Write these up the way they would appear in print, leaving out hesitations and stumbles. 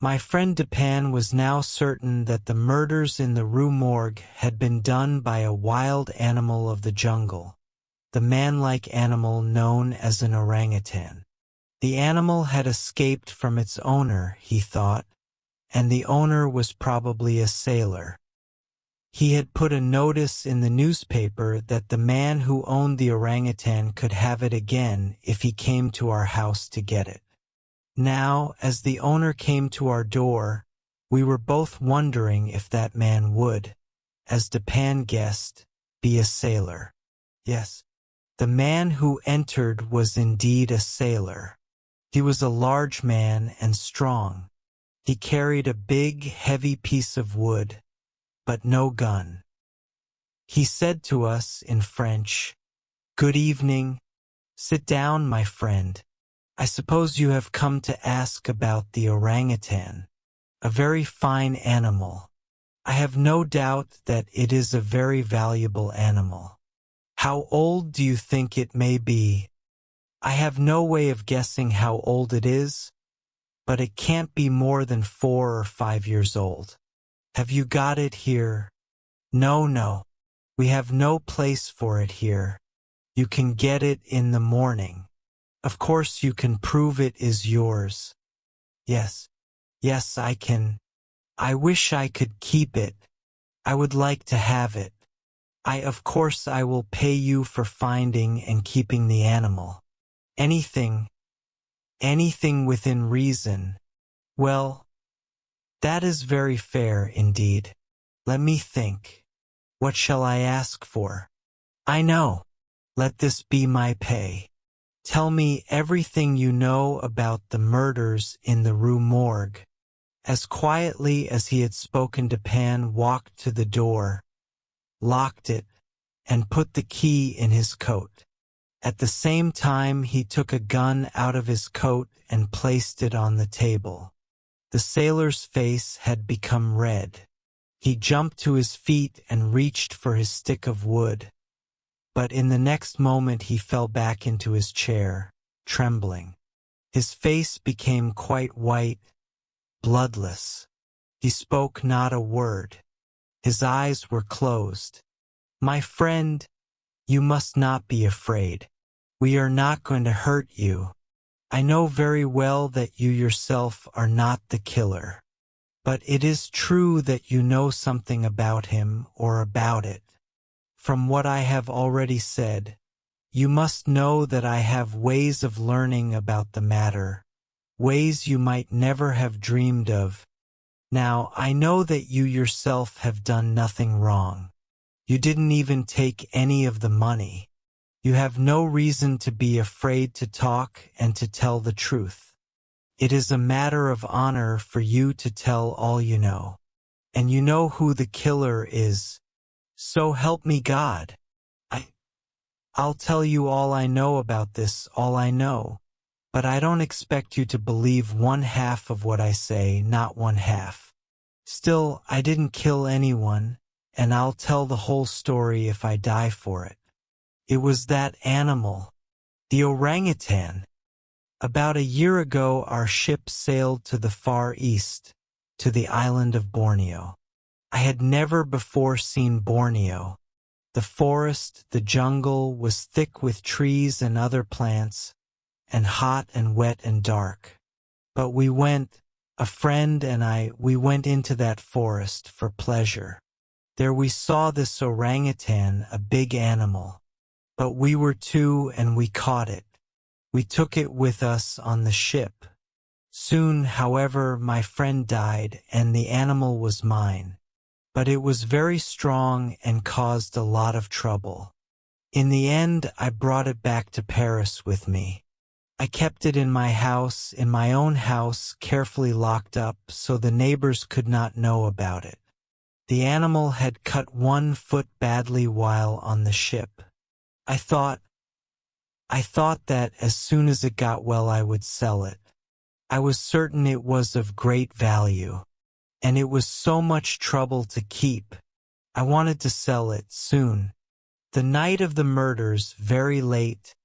My friend Dupin was now certain that the murders in the Rue Morgue had been done by a wild animal of the jungle, the man-like animal known as an orangutan. The animal had escaped from its owner, he thought, and the owner was probably a sailor. He had put a notice in the newspaper that the man who owned the orangutan could have it again if he came to our house to get it. Now, as the owner came to our door, we were both wondering if that man would, as Dupin guessed, be a sailor. Yes, the man who entered was indeed a sailor. He was a large man and strong. He carried a big, heavy piece of wood, but no gun. He said to us in French, "Good evening. Sit down, my friend. I suppose you have come to ask about the orangutan, a very fine animal. I have no doubt that it is a very valuable animal. How old do you think it may be? I have no way of guessing how old it is, but it can't be more than 4 or 5 years old. Have you got it here?" No. We have no place for it here. You can get it in the morning. Of course you can prove it is yours." Yes, I can. I wish I could keep it. I would like to have it. Of course I will pay you for finding and keeping the animal. Anything within reason. Well, that is very fair indeed. Let me think. What shall I ask for? I know. Let this be my pay. Tell me everything you know about the murders in the Rue Morgue. As quietly as he had spoken, Dupin walked to the door, locked it, and put the key in his coat. At the same time he took a gun out of his coat and placed it on the table. The sailor's face had become red. He jumped to his feet and reached for his stick of wood. But in the next moment he fell back into his chair, trembling. His face became quite white, bloodless. He spoke not a word. His eyes were closed. "My friend, you must not be afraid. We are not going to hurt you. I know very well that you yourself are not the killer. But it is true that you know something about him or about it. From what I have already said, you must know that I have ways of learning about the matter, ways you might never have dreamed of. Now, I know that you yourself have done nothing wrong. You didn't even take any of the money. You have no reason to be afraid to talk and to tell the truth. It is a matter of honor for you to tell all you know. And you know who the killer is. So help me God. I'll tell you all I know about this, all I know. But I don't expect you to believe 1/2 of what I say, not 1/2. Still, I didn't kill anyone, and I'll tell the whole story if I die for it. It was that animal, the orangutan. About a year ago our ship sailed to the Far East, to the island of Borneo. I had never before seen Borneo. The forest, the jungle, was thick with trees and other plants, and hot and wet and dark. But we went, a friend and I, we went into that forest for pleasure. There we saw this orangutan, a big animal. But we were two and we caught it. We took it with us on the ship. Soon, however, my friend died and the animal was mine. But it was very strong and caused a lot of trouble. In the end, I brought it back to Paris with me. I kept it in my house, in my own house, carefully locked up so the neighbors could not know about it. The animal had cut one foot badly while on the ship. I thought that as soon as it got well I would sell it. I was certain it was of great value. And it was so much trouble to keep. I wanted to sell it soon. The night of the murders, very late,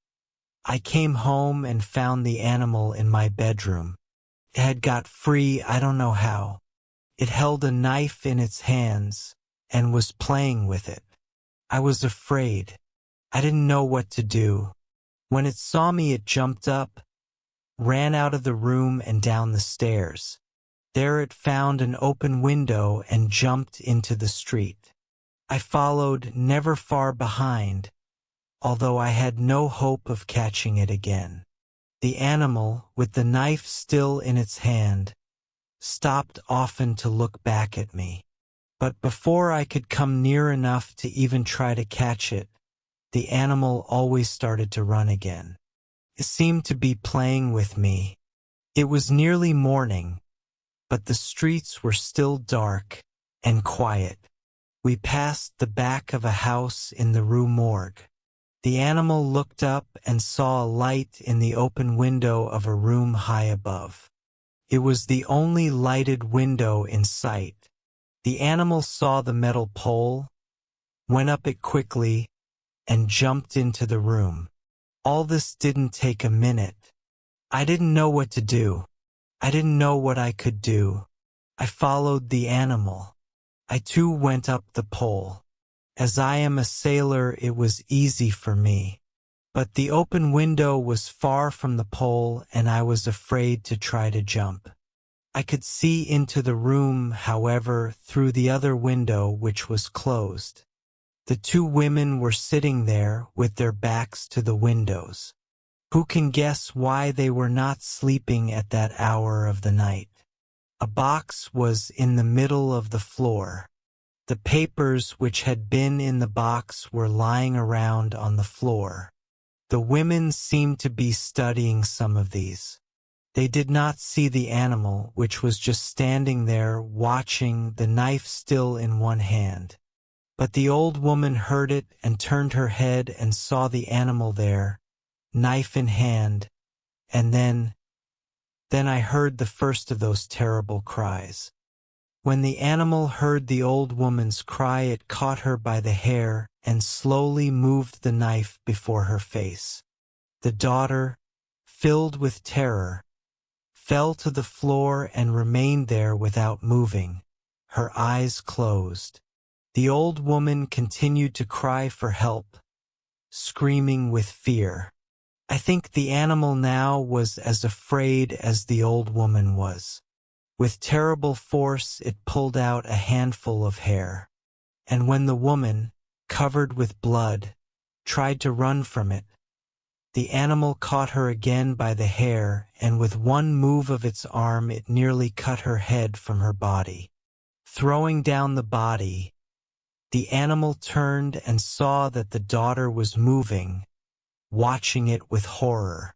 I came home and found the animal in my bedroom. It had got free, I don't know how. It held a knife in its hands and was playing with it. I was afraid. I didn't know what to do. When it saw me, it jumped up, ran out of the room and down the stairs. There it found an open window and jumped into the street. I followed, never far behind, although I had no hope of catching it again. The animal, with the knife still in its hand, stopped often to look back at me. But before I could come near enough to even try to catch it, the animal always started to run again. It seemed to be playing with me. It was nearly morning, but the streets were still dark and quiet. We passed the back of a house in the Rue Morgue. The animal looked up and saw a light in the open window of a room high above. It was the only lighted window in sight. The animal saw the metal pole, went up it quickly, and jumped into the room. All this didn't take a minute. I didn't know what to do. I didn't know what I could do. I followed the animal. I too went up the pole. As I am a sailor, it was easy for me. But the open window was far from the pole, and I was afraid to try to jump. I could see into the room, however, through the other window, which was closed. The two women were sitting there with their backs to the windows. Who can guess why they were not sleeping at that hour of the night? A box was in the middle of the floor. The papers which had been in the box were lying around on the floor. The women seemed to be studying some of these. They did not see the animal, which was just standing there watching, the knife still in one hand. But the old woman heard it and turned her head and saw the animal there, knife in hand, and then I heard the first of those terrible cries. When the animal heard the old woman's cry, it caught her by the hair and slowly moved the knife before her face. The daughter, filled with terror, fell to the floor and remained there without moving, her eyes closed. The old woman continued to cry for help, screaming with fear. I think the animal now was as afraid as the old woman was. With terrible force it pulled out a handful of hair. And when the woman, covered with blood, tried to run from it, the animal caught her again by the hair, and with one move of its arm it nearly cut her head from her body. Throwing down the body, the animal turned and saw that the daughter was moving, watching it with horror.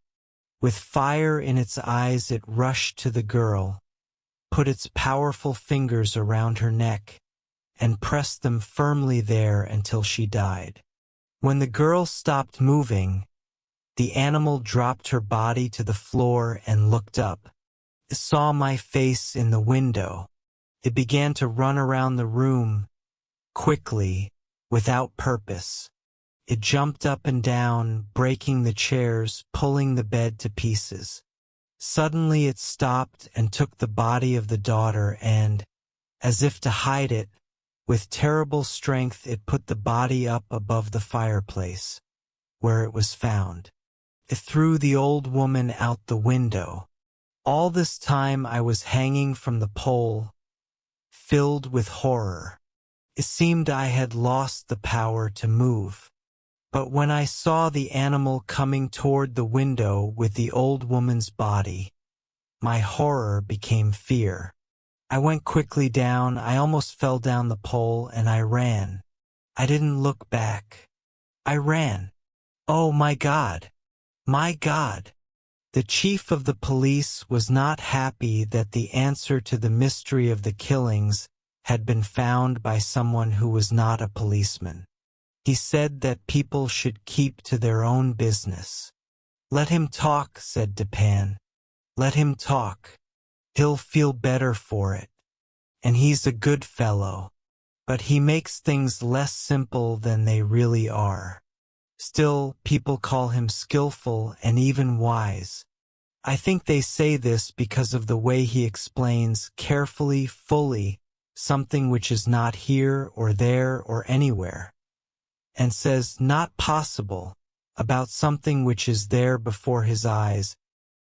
With fire in its eyes it rushed to the girl, put its powerful fingers around her neck, and pressed them firmly there until she died. When the girl stopped moving, the animal dropped her body to the floor and looked up. It saw my face in the window. It began to run around the room, quickly, without purpose. It jumped up and down, breaking the chairs, pulling the bed to pieces. Suddenly it stopped and took the body of the daughter and, as if to hide it, with terrible strength it put the body up above the fireplace, where it was found. It threw the old woman out the window. All this time I was hanging from the pole, filled with horror. It seemed I had lost the power to move. But when I saw the animal coming toward the window with the old woman's body, my horror became fear. I went quickly down, I almost fell down the pole, and I ran. I didn't look back. I ran. Oh my God! My God! The chief of the police was not happy that the answer to the mystery of the killings had been found by someone who was not a policeman. He said that people should keep to their own business. Let him talk, said Dupin. Let him talk. He'll feel better for it. And he's a good fellow. But he makes things less simple than they really are. Still, people call him skillful and even wise. I think they say this because of the way he explains carefully, fully, something which is not here or there or anywhere, and says not possible about something which is there before his eyes